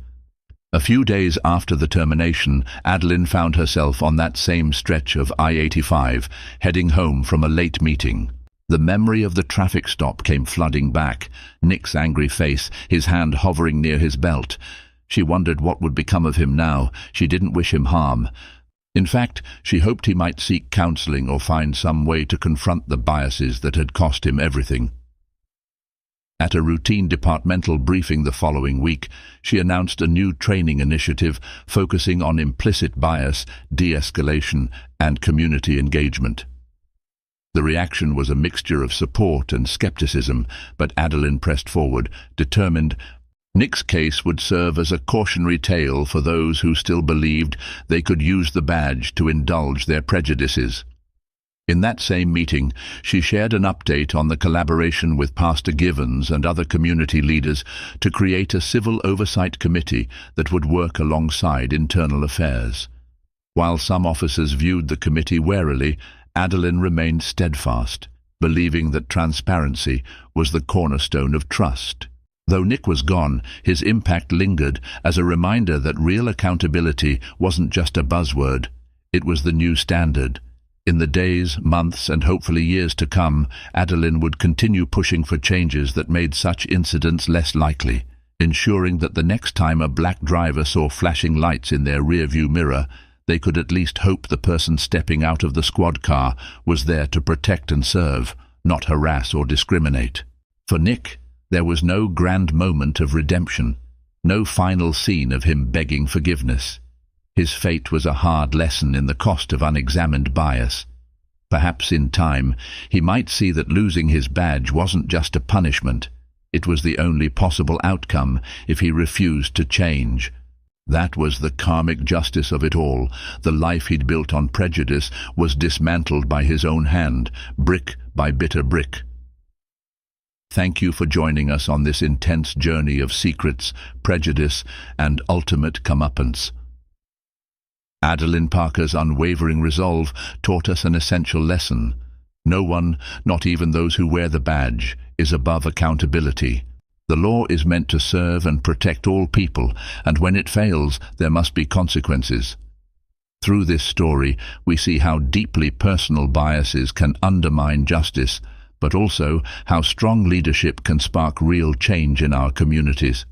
A few days after the termination, Adeline found herself on that same stretch of I-85, heading home from a late meeting. The memory of the traffic stop came flooding back, Nick's angry face, his hand hovering near his belt. She wondered what would become of him now. She didn't wish him harm. In fact, she hoped he might seek counseling or find some way to confront the biases that had cost him everything. At a routine departmental briefing the following week, she announced a new training initiative focusing on implicit bias, de-escalation, and community engagement. The reaction was a mixture of support and skepticism, but Adeline pressed forward, determined Nick's case would serve as a cautionary tale for those who still believed they could use the badge to indulge their prejudices. In that same meeting, she shared an update on the collaboration with Pastor Givens and other community leaders to create a civil oversight committee that would work alongside internal affairs. While some officers viewed the committee warily, Adeline remained steadfast, believing that transparency was the cornerstone of trust. Though Nick was gone, his impact lingered as a reminder that real accountability wasn't just a buzzword, it was the new standard. In the days, months, and hopefully years to come, Adeline would continue pushing for changes that made such incidents less likely, ensuring that the next time a black driver saw flashing lights in their rearview mirror, they could at least hope the person stepping out of the squad car was there to protect and serve, not harass or discriminate. For Nick, there was no grand moment of redemption, no final scene of him begging forgiveness. His fate was a hard lesson in the cost of unexamined bias. Perhaps in time, he might see that losing his badge wasn't just a punishment. It was the only possible outcome if he refused to change. That was the karmic justice of it all. The life he'd built on prejudice was dismantled by his own hand, brick by bitter brick. Thank you for joining us on this intense journey of secrets, prejudice, and ultimate comeuppance. Adeline Parker's unwavering resolve taught us an essential lesson. No one, not even those who wear the badge, is above accountability. The law is meant to serve and protect all people, and when it fails, there must be consequences. Through this story, we see how deeply personal biases can undermine justice, but also how strong leadership can spark real change in our communities.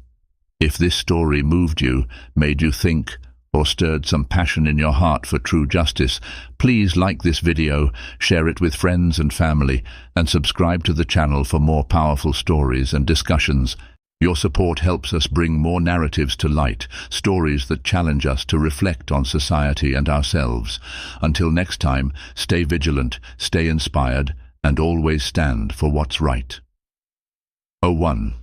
If this story moved you, made you think, or stirred some passion in your heart for true justice, please like this video, share it with friends and family, and subscribe to the channel for more powerful stories and discussions. Your support helps us bring more narratives to light, stories that challenge us to reflect on society and ourselves. Until next time, stay vigilant, stay inspired, and always stand for what's right. 01.